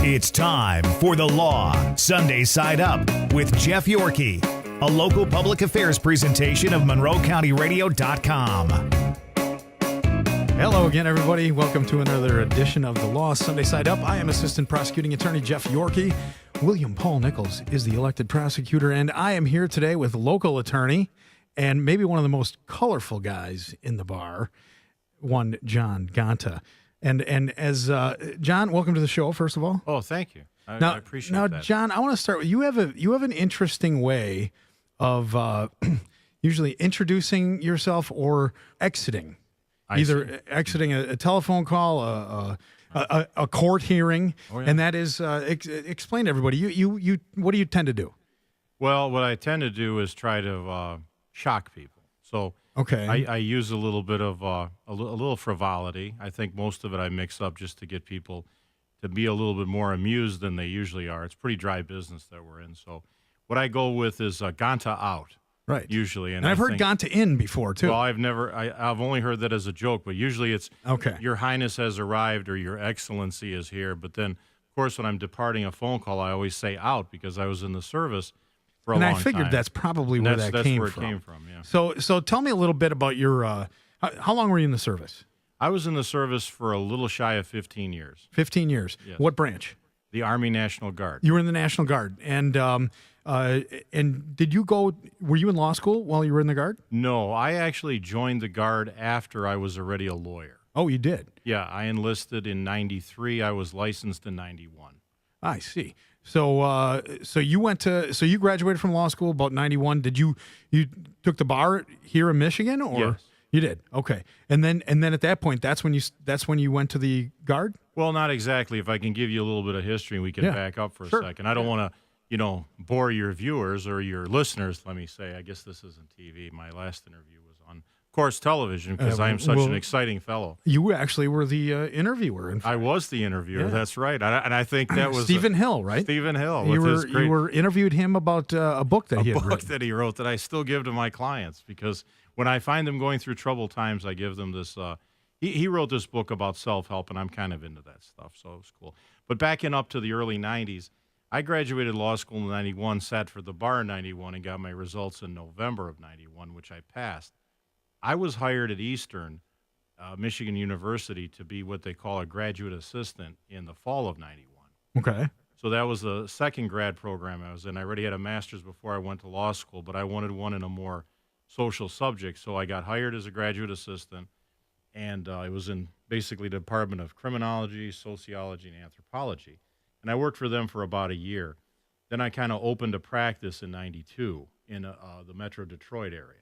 It's time for The Law Sunday Side Up with Jeff Yorkey, a local public affairs presentation of MonroeCountyRadio.com. Hello again, everybody. Welcome to another edition of The Law Sunday Side Up. I am Assistant Prosecuting Attorney Jeff Yorkey. William Paul Nichols is the elected prosecutor, and I am here today with local attorney and maybe one of the most colorful guys in the bar, one John Gonta. And as John, welcome to the show, first of all. Oh, thank you. I appreciate that. Now, John, I want to start with you have an interesting way of usually introducing yourself or exiting. Either exiting a telephone call, a court hearing, and that is explain to everybody. You what do you tend to do? Well, what I tend to do is try to shock people. So okay, I use a little bit of a little frivolity. I think most of it I mix up just to get people to be a little bit more amused than they usually are. It's pretty dry business that we're in. So what I go with is Gonta out. Right. Usually. And I've heard Gonta in before, too. Well, I've only heard that as a joke, but usually it's okay. Your Highness has arrived or Your Excellency is here. But then, of course, when I'm departing a phone call, I always say out because I was in the service for a long time. And I figured that's probably where that came from. That's where it came from, yeah. So tell me a little bit about your, how long were you in the service? I was in the service for a little shy of 15 years. 15 years. Yes. What branch? The Army National Guard. You were in the National Guard. And did you were you in law school while you were in the Guard? No, I actually joined the Guard after I was already a lawyer. Oh, you did? Yeah, I enlisted in 93. I was licensed in 91. I see. So you graduated from law school about 91. Did you took the bar here in Michigan or? Yes. You did. Okay. And then at that point, that's when you went to the Guard? Well, not exactly. If I can give you a little bit of history, we can back up for a second. I don't want to, bore your viewers or your listeners, let me say. I guess this isn't TV. My last interview was on, of course, television because I am such an exciting fellow. You actually were the interviewer. I was the interviewer. Yeah. That's right. And I think that was Stephen Hill, right? Stephen Hill. You were interviewed him about a book that he had written. That he wrote that I still give to my clients because when I find them going through troubled times, I give them this. He wrote this book about self-help, and I'm kind of into that stuff, so it was cool. But backing up to the early 90s, I graduated law school in 91, sat for the bar in 91, and got my results in November of 91, which I passed. I was hired at Eastern, Michigan University, to be what they call a graduate assistant in the fall of 91. Okay. So that was the second grad program I was in. I already had a master's before I went to law school, but I wanted one in a more social subject, so I got hired as a graduate assistant, and it was in basically the Department of Criminology, Sociology, and Anthropology. And I worked for them for about a year. Then I kind of opened a practice in 92 in the Metro Detroit area.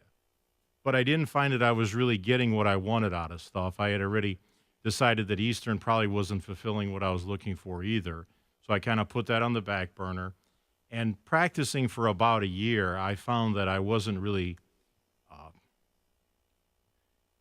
But I didn't find that I was really getting what I wanted out of stuff. I had already decided that Eastern probably wasn't fulfilling what I was looking for either. So I kind of put that on the back burner. And practicing for about a year, I found that I wasn't really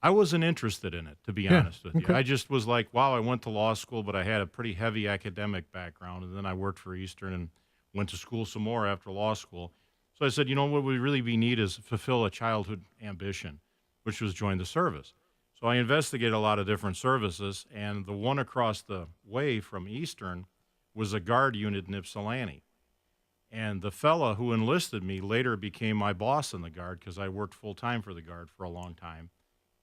I wasn't interested in it, to be honest with you. I just was like, wow, I went to law school, but I had a pretty heavy academic background, and then I worked for Eastern and went to school some more after law school. So I said, what we really need is fulfill a childhood ambition, which was join the service. So I investigated a lot of different services, and the one across the way from Eastern was a Guard unit in Ypsilanti. And the fella who enlisted me later became my boss in the Guard because I worked full-time for the Guard for a long time.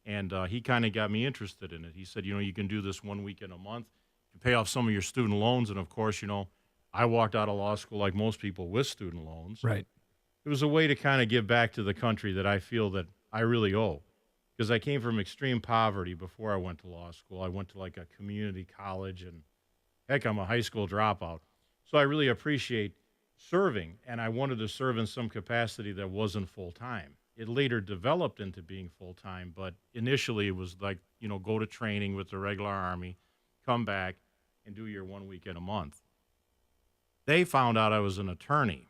And he kind of got me interested in it. He said, you can do this 1 week in a month. You pay off some of your student loans. And, of course, I walked out of law school like most people with student loans. Right. It was a way to kind of give back to the country that I feel that I really owe. Because I came from extreme poverty before I went to law school. I went to like a community college. And, heck, I'm a high school dropout. So I really appreciate serving. And I wanted to serve in some capacity that wasn't full-time. It later developed into being full-time, but initially it was like, go to training with the regular Army, come back, and do your 1 week in a month. They found out I was an attorney.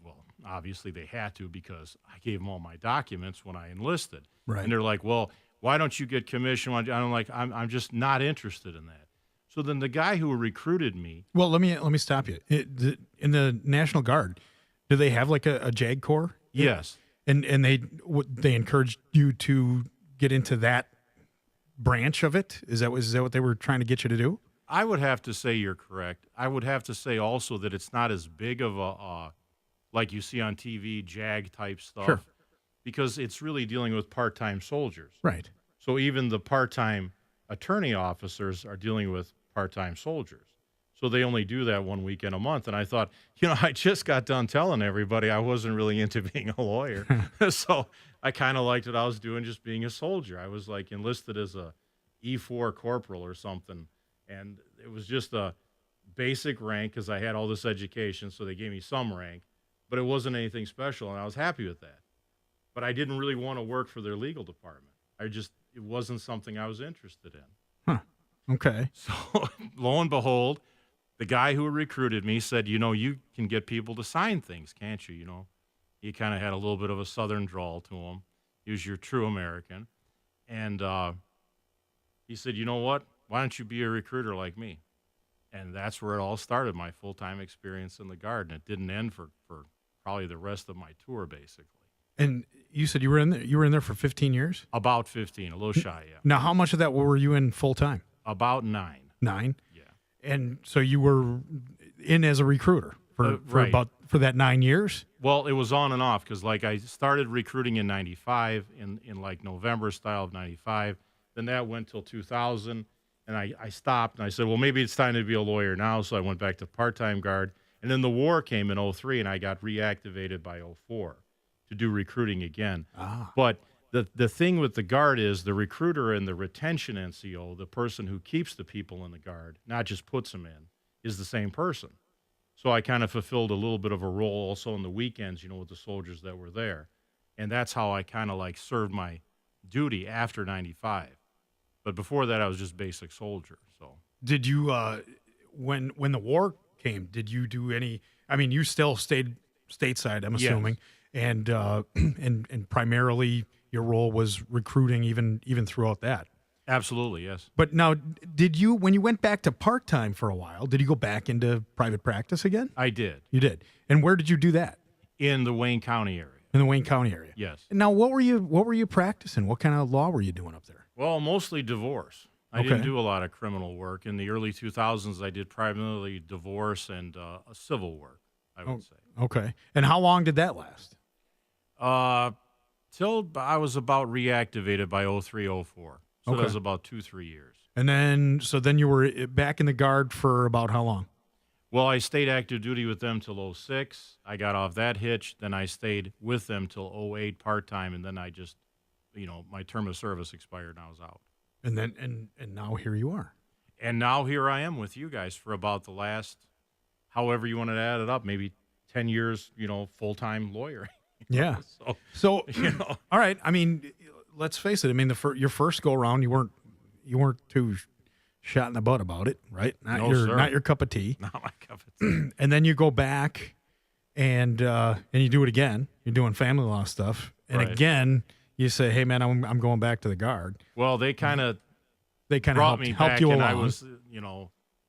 Well, obviously they had to because I gave them all my documents when I enlisted. Right. And they're like, well, why don't you get commission? I'm just not interested in that. So then the guy who recruited me. Well, let me stop you. In the National Guard, do they have like a JAG Corps? Yes. And they encouraged you to get into that branch of it? Is that what they were trying to get you to do? I would have to say you're correct. I would have to say also that it's not as big of a like you see on TV, JAG type stuff, Sure. because it's really dealing with part-time soldiers. Right. So even the part-time attorney officers are dealing with part-time soldiers. So they only do that 1 weekend a month. And I thought, I just got done telling everybody I wasn't really into being a lawyer. So I kind of liked what I was doing, just being a soldier. I was like enlisted as a E4 corporal or something. And it was just a basic rank because I had all this education. So they gave me some rank, but it wasn't anything special. And I was happy with that. But I didn't really want to work for their legal department. It wasn't something I was interested in. Huh. Okay. So lo and behold, the guy who recruited me said, you can get people to sign things, can't you? He kind of had a little bit of a Southern drawl to him. He was your true American. And he said, you know what? Why don't you be a recruiter like me? And that's where it all started, my full-time experience in the Guard. And it didn't end for probably the rest of my tour, basically. And you said you were in there for 15 years? About 15, a little shy, yeah. Now, how much of that were you in full time? About 9. 9? Yeah. And so you were in as a recruiter for right. for that 9 years? Well, it was on and off because I started recruiting in 95 in like November style of 95. Then that went till 2000 and I stopped and I said, well, maybe it's time to be a lawyer now. So I went back to part-time Guard. And then the war came in 03 and I got reactivated by 04 to do recruiting again. But the thing with the Guard is the recruiter and the retention NCO, the person who keeps the people in the Guard, not just puts them in, is the same person. So I kind of fulfilled a little bit of a role also on the weekends, with the soldiers that were there. And that's how I kind of like served my duty after 95. But before that, I was just basic soldier. So did you, when the war came, did you do any, you still stayed stateside, I'm assuming. Yes. And primarily your role was recruiting even throughout that. Absolutely, yes. But now, when you went back to part-time for a while, did you go back into private practice again? I did. You did. And where did you do that? In the Wayne County area. In the Wayne County area. Yes. And now, what were you practicing? What kind of law were you doing up there? Well, mostly divorce. I didn't do a lot of criminal work. In the early 2000s, I did primarily divorce and civil work, I would say. Okay. And how long did that last? Till I was about reactivated by 03, 04. So that was about 2-3 years. And then you were back in the Guard for about how long? Well, I stayed active duty with them till 06. I got off that hitch. Then I stayed with them till 08 part-time. And then I just, my term of service expired and I was out. And then, and now here you are. And now here I am with you guys for about the last, however you want to add it up, maybe 10 years, full-time lawyer. Yeah. So all right. Let's face it. Your first go around, you weren't too shot in the butt about it, right? Not your cup of tea. Not my cup of tea. And then you go back and you do it again. You're doing family law stuff, and right. Again you say, "Hey, man, I'm going back to the Guard." Well, they kind of helped back, you along. and I was,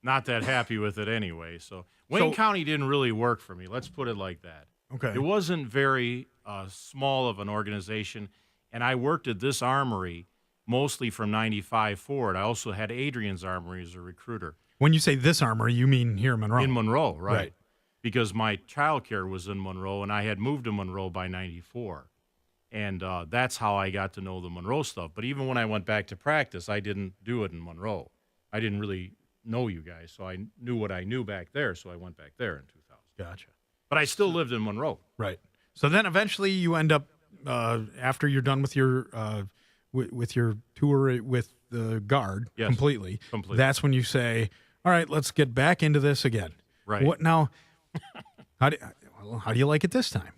not that happy with it anyway. So Wayne County didn't really work for me. Let's put it like that. Okay. It wasn't very small of an organization, and I worked at this armory mostly from 95 forward. I also had Adrian's Armory as a recruiter. When you say this armory, you mean here in Monroe? In Monroe, right. Because my child care was in Monroe, and I had moved to Monroe by 94. And that's how I got to know the Monroe stuff. But even when I went back to practice, I didn't do it in Monroe. I didn't really know you guys, so I knew what I knew back there, so I went back there in 2000. Gotcha. But I still lived in Monroe. Right. So then eventually you end up, after you're done with your tour with the Guard completely, that's when you say, all right, let's get back into this again. Right. What now? How do you like it this time?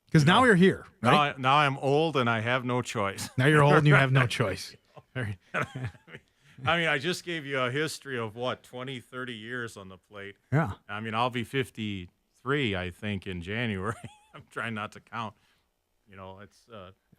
Because now you're here, right? Now I'm old and I have no choice. Now you're old and you have no choice. I just gave you a history of 20, 30 years on the plate. Yeah. I'll be 53, I think, in January. I'm trying not to count. It's.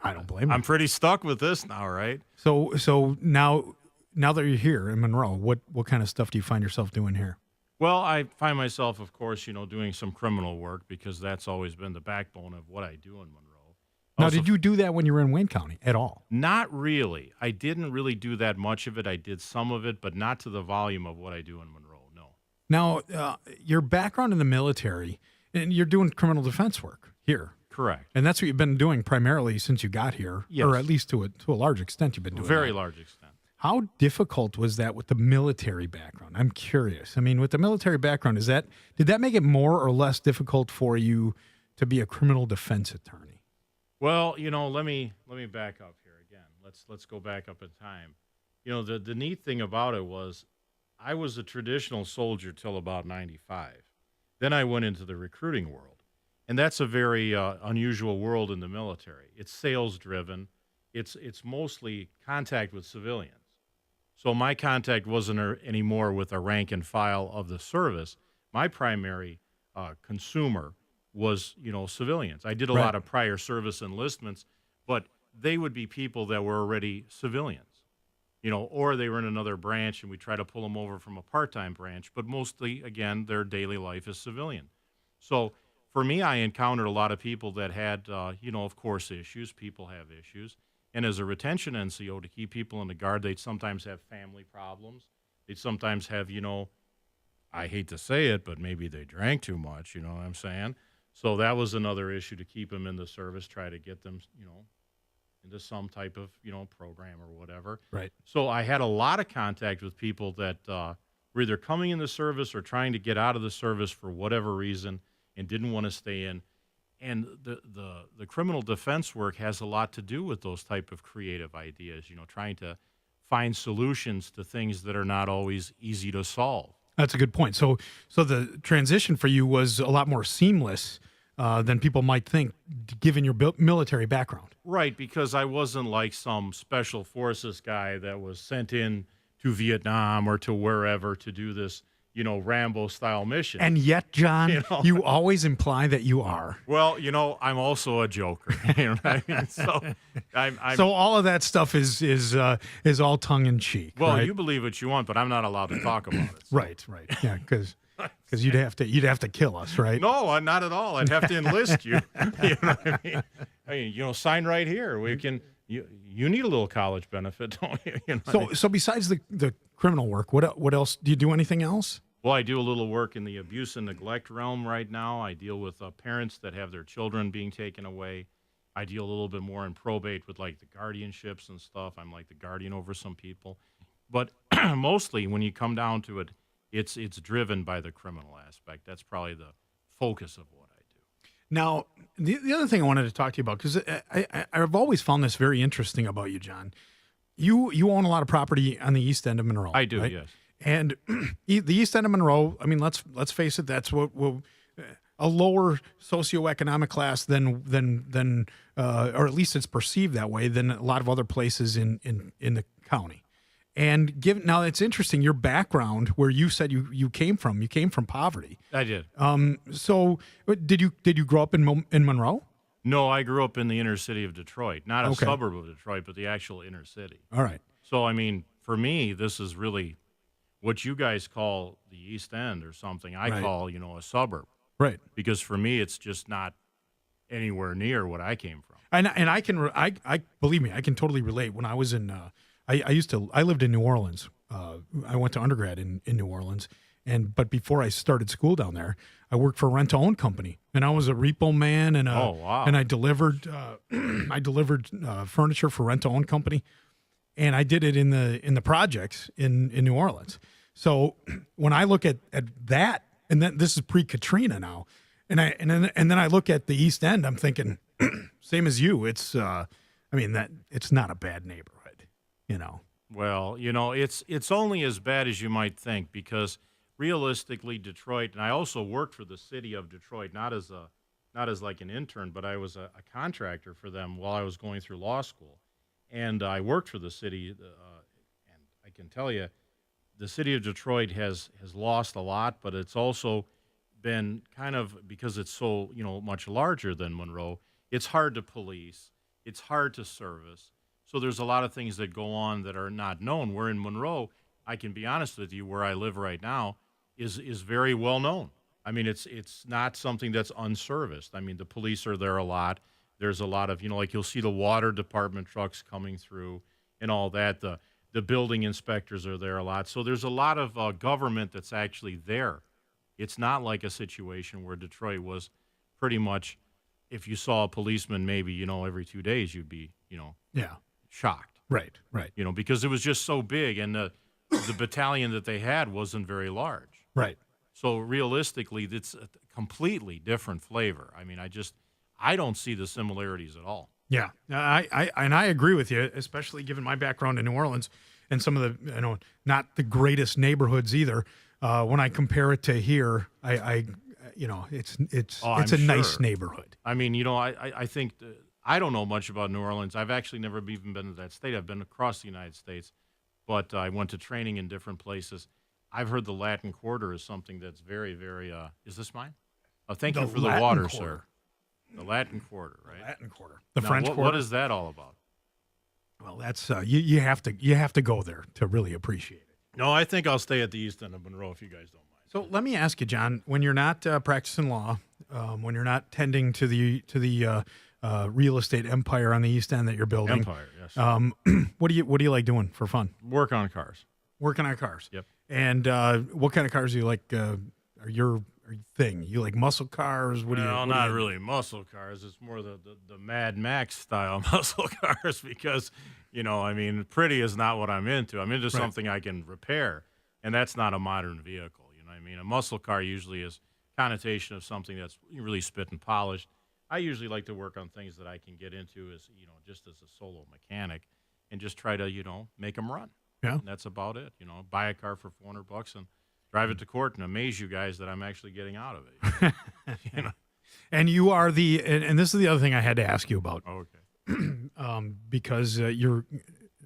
I don't blame you. I'm pretty stuck with this now, right? So now that you're here in Monroe, what kind of stuff do you find yourself doing here? Well, I find myself, of course, doing some criminal work because that's always been the backbone of what I do in Monroe. Now, did you do that when you were in Wayne County at all? Not really. I didn't really do that much of it. I did some of it, but not to the volume of what I do in Monroe, no. Now, your background in the military, and you're doing criminal defense work here. Correct. And that's what you've been doing primarily since you got here, Yes. or at least to a large extent you've been doing Very that. large extent. How difficult was that with the military background? I'm curious. I mean, with the military background, did that make it more or less difficult for you to be a criminal defense attorney? Well, let me back up here again. Let's go back up in time. The neat thing about it was I was a traditional soldier till about 95. Then I went into the recruiting world. And that's a very unusual world in the military. It's sales driven. It's mostly contact with civilians. So my contact wasn't anymore with a rank and file of the service. My primary consumer was, civilians. I did a lot of prior service enlistments, but they would be people that were already civilians, or they were in another branch and we try to pull them over from a part-time branch, but mostly, again, their daily life is civilian. So for me, I encountered a lot of people that had, of course, issues. People have issues. And as a retention NCO, to keep people in the guard, they'd sometimes have family problems. They'd sometimes have, I hate to say it, but maybe they drank too much, you know what I'm saying? So that was another issue to keep them in the service, try to get them, into some type of, program or whatever. Right. So I had a lot of contact with people that were either coming in the service or trying to get out of the service for whatever reason and didn't want to stay in. And the criminal defense work has a lot to do with those type of creative ideas, trying to find solutions to things that are not always easy to solve. That's a good point. So the transition for you was a lot more seamless than people might think, given your military background. Right, because I wasn't like some special forces guy that was sent in to Vietnam or to wherever to do this, Rambo-style mission. And yet, John, you always imply that you are. Well, I'm also a joker. You know what I mean? So, so all of that stuff is all tongue in cheek. Well, right? you believe what you want, but I'm not allowed to talk about it. So. Right. Yeah, because you'd have to kill us, right? No, not at all. I'd have to enlist you. You know what I mean? Sign right here. We can. You need a little college benefit, don't you? So besides the criminal work, what else do you do? Anything else? Well, I do a little work in the abuse and neglect realm right now. I deal with parents that have their children being taken away. I deal a little bit more in probate with like the guardianships and stuff. I'm like the guardian over some people. But mostly when you come down to it, it's driven by the criminal aspect. That's probably the focus of what I do. Now, the other thing I wanted to talk to you about, because I've always found this very interesting about you, John. You own a lot of property on the east end of Monroe. I do, right? yes. And the east end of Monroe, I mean, let's face it, that's what a lower socioeconomic class than or at least it's perceived that way, than a lot of other places in the county. And now it's interesting, your background, where you said you came from poverty. I did. So did you grow up in Monroe? No, I grew up in the inner city of Detroit, not a suburb of Detroit, but the actual inner city. All right. So, I mean, for me, this is really what you guys call the East End or something. I call, a suburb. Right. Because for me, it's just not anywhere near what I came from. And I believe me, I can totally relate. When I was in, I lived in New Orleans. I went to undergrad in New Orleans. But before I started school down there, I worked for a rent-to-own company, and I was a repo man, and I delivered furniture for rent-to-own company, and I did it in the projects in New Orleans. So when I look at that, and then this is pre-Katrina now, and then I look at the East End, I'm thinking, same as you. It's it's not a bad neighborhood, Well, it's only as bad as you might think, because realistically, Detroit, and I also worked for the city of Detroit, not as like an intern, but I was a contractor for them while I was going through law school, and I worked for the city, and I can tell you, the city of Detroit has lost a lot, but it's also been kind of, because it's so much larger than Monroe, it's hard to police, it's hard to service, so there's a lot of things that go on that are not known. Where in Monroe, I can be honest with you, where I live right now, is very well known. I mean, it's not something that's unserviced. I mean, the police are there a lot. There's a lot of, like you'll see the water department trucks coming through and all that. The building inspectors are there a lot. So there's a lot of government that's actually there. It's not like a situation where Detroit was pretty much, if you saw a policeman maybe, every 2 days, you'd be, Yeah. shocked. Right. Because it was just so big, and the battalion that they had wasn't very large. Right. So realistically, it's a completely different flavor. I mean, I don't see the similarities at all. Yeah, I agree with you, especially given my background in New Orleans and some of the, not the greatest neighborhoods either. When I compare it to here, it's a nice neighborhood. I mean, I think I don't know much about New Orleans. I've actually never even been to that state. I've been across the United States, but I went to training in different places. I've heard the Latin Quarter is something that's very, very. Is this mine? Oh, thank you for the water, sir. The Latin Quarter, right? Latin Quarter. The French Quarter. What is that all about? Well, that's you have to go there to really appreciate it. No, I think I'll stay at the east end of Monroe if you guys don't mind. So let me ask you, John, when you're not practicing law, when you're not tending to the real estate empire on the east end that you're building, empire, yes. What do you like doing for fun? Work on cars. Working on cars. Yep. And what kind of cars do you like? Are your thing? You like muscle cars? Not really muscle cars. It's more the Mad Max style muscle cars because, pretty is not what I'm into. I'm into something I can repair, and that's not a modern vehicle. You know what I mean? A muscle car usually is connotation of something that's really spit and polished. I usually like to work on things that I can get into as, just as a solo mechanic and just try to, make them run. Yeah. And that's about it. Buy a car for $400 and drive it to court and amaze you guys that I'm actually getting out of it. And you are and this is the other thing I had to ask you about. Okay. Because you're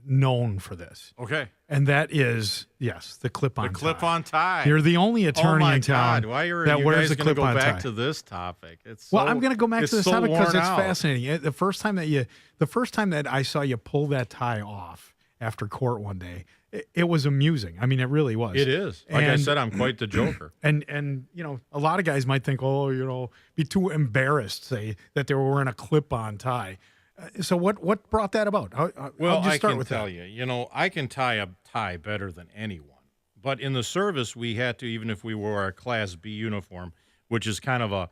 known for this. Okay. And that is, yes, the clip-on tie. The clip-on tie. You're the only attorney in town Why are that you wears guys the going to clip-on go back tie. to this topic? I'm going to go back to this topic because it's fascinating. The first time that I saw you pull that tie off after court one day, it was amusing. I mean, it really was. It is. Like I said, I'm quite the joker. And a lot of guys might think, be too embarrassed, say, that they were wearing a clip-on tie. So what brought that about? Well, I can tell you, I can tie a tie better than anyone. But in the service, we had to, even if we wore a Class B uniform, which is kind of a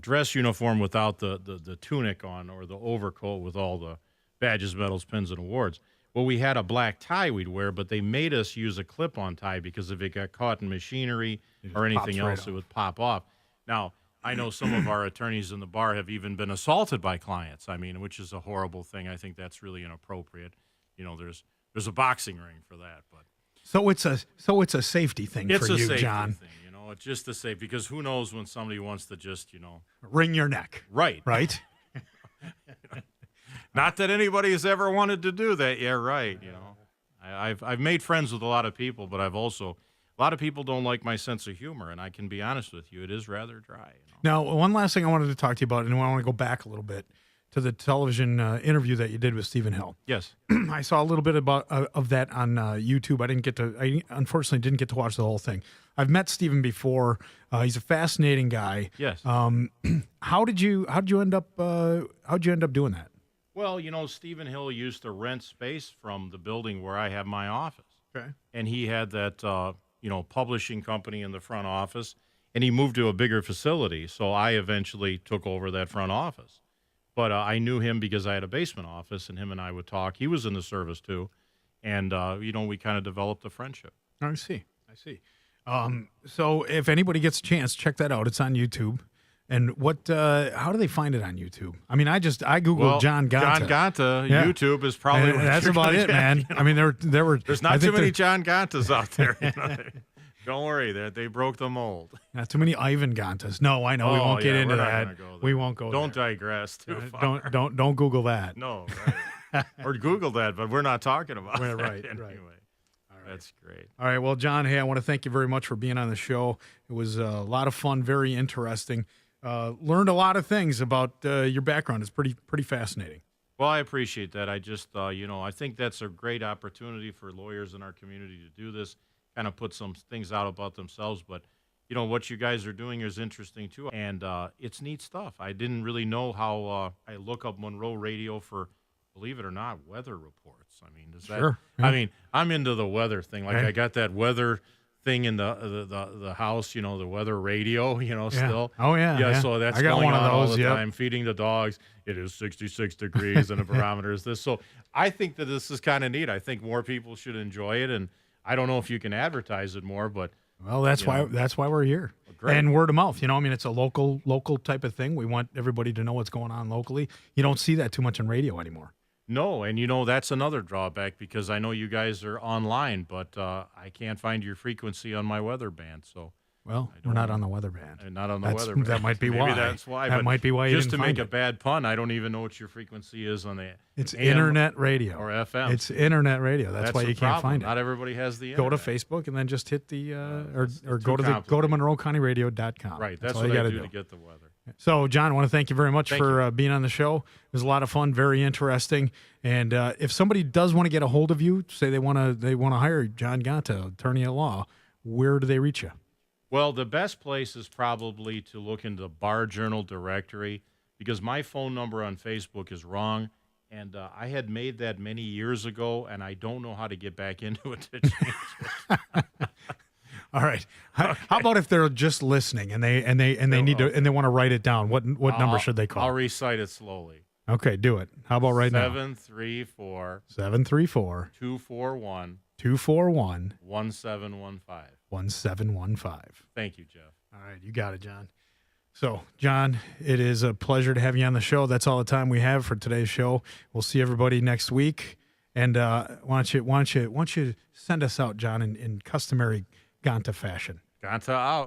dress uniform without the tunic on or the overcoat with all the badges, medals, pins, and awards. Well, we had a black tie we'd wear, but they made us use a clip-on tie because if it got caught in machinery or anything else, it would pop off. Now, I know some of our attorneys in the bar have even been assaulted by clients. I mean, which is a horrible thing. I think that's really inappropriate. There's a boxing ring for that, but so it's a safety thing for you, John. It's a safety thing, It's just to say because who knows when somebody wants to just wring your neck. Right. Not that anybody has ever wanted to do that. Yeah, right. I've made friends with a lot of people, but a lot of people don't like my sense of humor, and I can be honest with you, it is rather dry. Now, one last thing I wanted to talk to you about, and I want to go back a little bit to the television interview that you did with Stephen Hill. Yes. I saw a little bit of that on YouTube. I unfortunately didn't get to watch the whole thing. I've met Stephen before. He's a fascinating guy. Yes. How'd you end up doing that? Well, Stephen Hill used to rent space from the building where I have my office. Okay. And he had that, publishing company in the front office, and he moved to a bigger facility. So I eventually took over that front office. But I knew him because I had a basement office, and him and I would talk. He was in the service, too. And, we kind of developed a friendship. I see. So if anybody gets a chance, check that out. It's on YouTube. And how do they find it on YouTube? I mean, I Googled John Gonta. John Gonta, yeah. YouTube is probably and that's about it, man. I mean, there's not too many John Gontas out there. Don't worry, they broke the mold. Not too many Ivan Gontas. No, I know we won't get into that. We won't go. Don't there. digress too far. Don't Google that. No, right. Or Google that, but we're not talking about that right. anyway. That's great. All right. Well, John, hey, I want to thank you very much for being on the show. It was a lot of fun, very interesting. Learned a lot of things about your background. It's pretty fascinating. Well, I appreciate that. I just, I think that's a great opportunity for lawyers in our community to do this, kind of put some things out about themselves. But, what you guys are doing is interesting too, and it's neat stuff. I didn't really know how. I look up Monroe radio for, believe it or not, weather reports. I mean, Sure. I mean, I'm into the weather thing. Like Right. I got that weather thing in the house, the weather radio, still. Oh, yeah. Yeah, so that's I got going one of on all those, the yep. time, feeding the dogs. It is 66 degrees and the barometer is this. So I think that this is kind of neat. I think more people should enjoy it, and I don't know if you can advertise it more, but Well, that's why we're here. Great. And word of mouth. I mean, it's a local type of thing. We want everybody to know what's going on locally. You don't see that too much on radio anymore. no, and that's another drawback because I know you guys are online, but I can't find your frequency on my weather band, so. Well, we're not on the weather band. And not on the That's- weather band. that might be Maybe why. that's why. That but might be wyou just didn't to make find a it. bad pun, I don't even know what your frequency is on the It's AM internet radio. or FM. It's internet radio. That's why the you can't problem. find it. Not everybody has the Go internet. to Facebook and then just hit the or it's go too to complicated. MonroeCountyRadio.com. Right, that's all what you I gotta do to get the weather. So, John, I want to thank you very much Thank for being on the show. It was a lot of fun, very interesting. And if somebody does want to get a hold of you, say they want to hire John Gonta, attorney at law, where do they reach you? Well, the best place is probably to look into the Bar Journal directory because my phone number on Facebook is wrong, and I had made that many years ago, and I don't know how to get back into it to change it. All right. How about if they're just listening and they need to and they want to write it down? What number should they call? I'll recite it slowly. Okay, do it. How about right now? 734 734 241 241 1715. 1715. Thank you, Jeff. All right, you got it, John. So, John, it is a pleasure to have you on the show. That's all the time we have for today's show. We'll see everybody next week. And why don't you send us out, John, in customary Gonta fashion? Gonta out.